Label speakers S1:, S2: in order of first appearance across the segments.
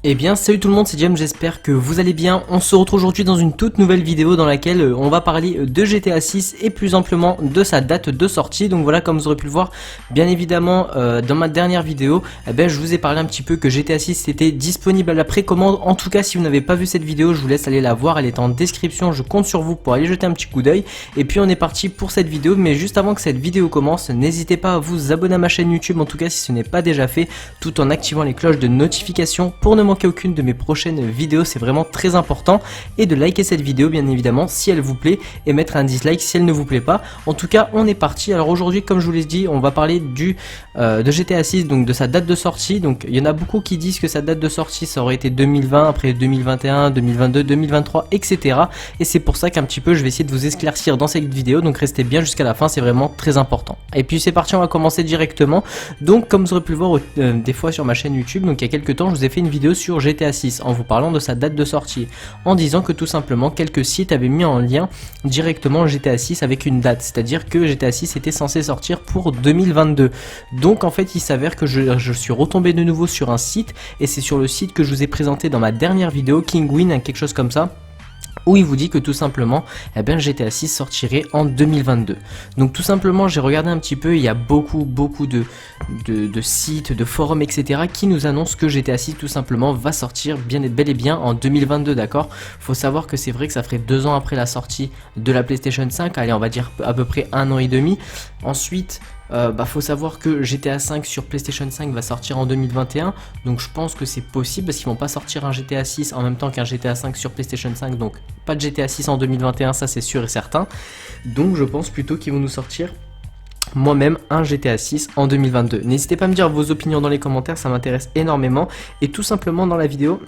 S1: Eh bien salut tout le monde, c'est James, j'espère que vous allez bien. On se retrouve aujourd'hui dans une toute nouvelle vidéo dans laquelle on va parler de GTA 6 et plus amplement de sa date de sortie. Donc voilà, comme vous aurez pu le voir, bien évidemment dans ma dernière vidéo, je vous ai parlé un petit peu que GTA 6 était disponible à la précommande. En tout cas, si vous n'avez pas vu cette vidéo, je vous laisse aller la voir, elle est en description, je compte sur vous pour aller jeter un petit coup d'œil. Et puis on est parti pour cette vidéo, mais juste avant que cette vidéo commence, n'hésitez pas à vous abonner à ma chaîne YouTube, en tout cas si ce n'est pas déjà fait, tout en activant les cloches de notification pour ne manquer aucune de mes prochaines vidéos, c'est vraiment très important, et de liker cette vidéo bien évidemment si elle vous plaît et mettre un dislike si elle ne vous plaît pas. En tout cas on est parti. Alors aujourd'hui, comme je vous l'ai dit, on va parler de GTA 6, donc de sa date de sortie. Donc il y en a beaucoup qui disent que sa date de sortie ça aurait été 2020, après 2021, 2022, 2023, etc. Et c'est pour ça qu'un petit peu je vais essayer de vous éclaircir dans cette vidéo, donc restez bien jusqu'à la fin, c'est vraiment très important. Et puis c'est parti, on va commencer directement. Donc comme vous aurez pu le voir des fois sur ma chaîne YouTube, donc il y a quelques temps je vous ai fait une vidéo sur GTA 6 en vous parlant de sa date de sortie, en disant que tout simplement quelques sites avaient mis en lien directement GTA 6 avec une date, c'est-à-dire que GTA 6 était censé sortir pour 2022. Donc en fait il s'avère que je suis retombé de nouveau sur un site, et c'est sur le site que je vous ai présenté dans ma dernière vidéo, Kinguin, quelque chose comme ça, où il vous dit que tout simplement GTA 6 sortirait en 2022. Donc tout simplement j'ai regardé un petit peu, il y a beaucoup de sites, de forums, etc. qui nous annoncent que GTA 6 tout simplement va sortir bel et bien en 2022, d'accord. Faut savoir que c'est vrai que ça ferait 2 ans après la sortie de la PlayStation 5, allez on va dire à peu près 1 an et demi. Ensuite faut savoir que GTA 5 sur PlayStation 5 va sortir en 2021, donc je pense que c'est possible parce qu'ils vont pas sortir un GTA 6 en même temps qu'un GTA 5 sur PlayStation 5, donc pas de GTA 6 en 2021, ça c'est sûr et certain. Donc je pense plutôt qu'ils vont nous sortir moi-même un GTA 6 en 2022. N'hésitez pas à me dire vos opinions dans les commentaires, ça m'intéresse énormément. Et tout simplement dans la vidéo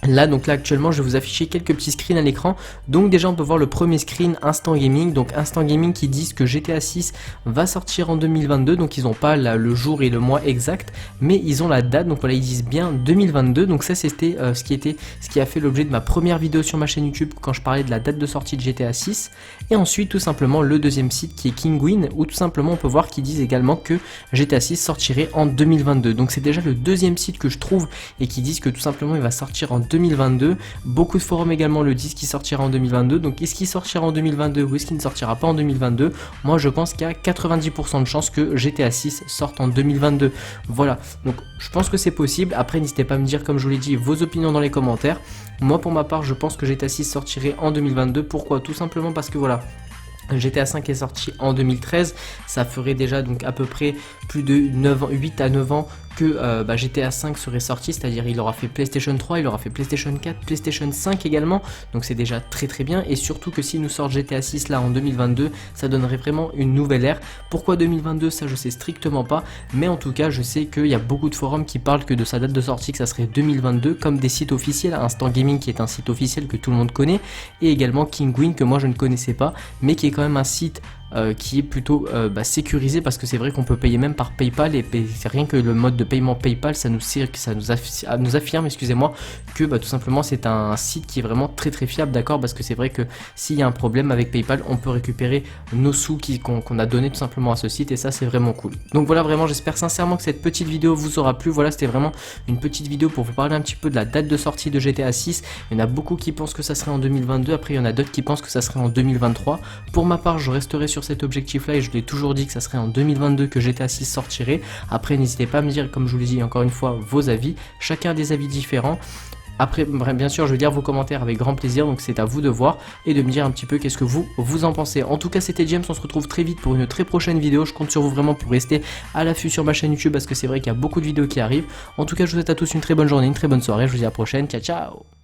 S1: là, donc là actuellement je vais vous afficher quelques petits screens à l'écran. Donc déjà on peut voir le premier screen, Instant Gaming. Donc Instant Gaming qui disent que GTA 6 va sortir en 2022. Donc ils n'ont pas le jour et le mois exact, mais ils ont la date. Donc voilà, ils disent bien 2022. Donc ça c'était ce qui a fait l'objet de ma première vidéo sur ma chaîne YouTube quand je parlais de la date de sortie de GTA 6. Et ensuite tout simplement le deuxième site qui est Kinguin, où tout simplement on peut voir qu'ils disent également que GTA 6 sortirait en 2022. Donc c'est déjà le deuxième site que je trouve et qui disent que tout simplement il va sortir en 2022. Beaucoup de forums également le disent qu'il sortira en 2022. Donc est-ce qu'il sortira en 2022 ou est-ce qu'il ne sortira pas en 2022? Moi je pense qu'il y a 90% de chances que GTA 6 sorte en 2022. Voilà, donc je pense que c'est possible. Après n'hésitez pas à me dire, comme je vous l'ai dit, vos opinions dans les commentaires. Moi pour ma part je pense que GTA 6 sortirait en 2022. Pourquoi? Tout simplement parce que voilà, GTA 5 est sorti en 2013, ça ferait déjà donc à peu près plus de 8 à 9 ans que GTA 5 serait sorti, c'est-à-dire il aura fait PlayStation 3, il aura fait PlayStation 4, PlayStation 5 également, donc c'est déjà très bien. Et surtout que s'il nous sort GTA 6 là en 2022, ça donnerait vraiment une nouvelle ère. Pourquoi 2022, ça je sais strictement pas, mais en tout cas je sais qu'il y a beaucoup de forums qui parlent que de sa date de sortie, que ça serait 2022, comme des sites officiels, Instant Gaming qui est un site officiel que tout le monde connaît, et également Kinguin que moi je ne connaissais pas, mais qui est quand même un site qui est plutôt sécurisé, parce que c'est vrai qu'on peut payer même par PayPal, et c'est rien que le mode de paiement PayPal, ça nous affirme, excusez-moi, que tout simplement c'est un site qui est vraiment très fiable, d'accord, parce que c'est vrai que s'il y a un problème avec PayPal, on peut récupérer nos sous qu'on a donné tout simplement à ce site, et ça c'est vraiment cool. Donc voilà, vraiment j'espère sincèrement que cette petite vidéo vous aura plu. Voilà, c'était vraiment une petite vidéo pour vous parler un petit peu de la date de sortie de GTA 6. Il y en a beaucoup qui pensent que ça serait en 2022, après il y en a d'autres qui pensent que ça serait en 2023. Pour ma part je resterai sur cet objectif là, et je l'ai toujours dit que ça serait en 2022 que GTA 6 sortirait. Après n'hésitez pas à me dire, comme je vous l'ai dit encore une fois, vos avis, chacun a des avis différents. Après bien sûr je vais lire vos commentaires avec grand plaisir, donc c'est à vous de voir et de me dire un petit peu qu'est-ce que vous en pensez. En tout cas c'était James, on se retrouve très vite pour une très prochaine vidéo. Je compte sur vous vraiment pour rester à l'affût sur ma chaîne YouTube, parce que c'est vrai qu'il y a beaucoup de vidéos qui arrivent. En tout cas je vous souhaite à tous une très bonne journée, une très bonne soirée, je vous dis à la prochaine, ciao ciao.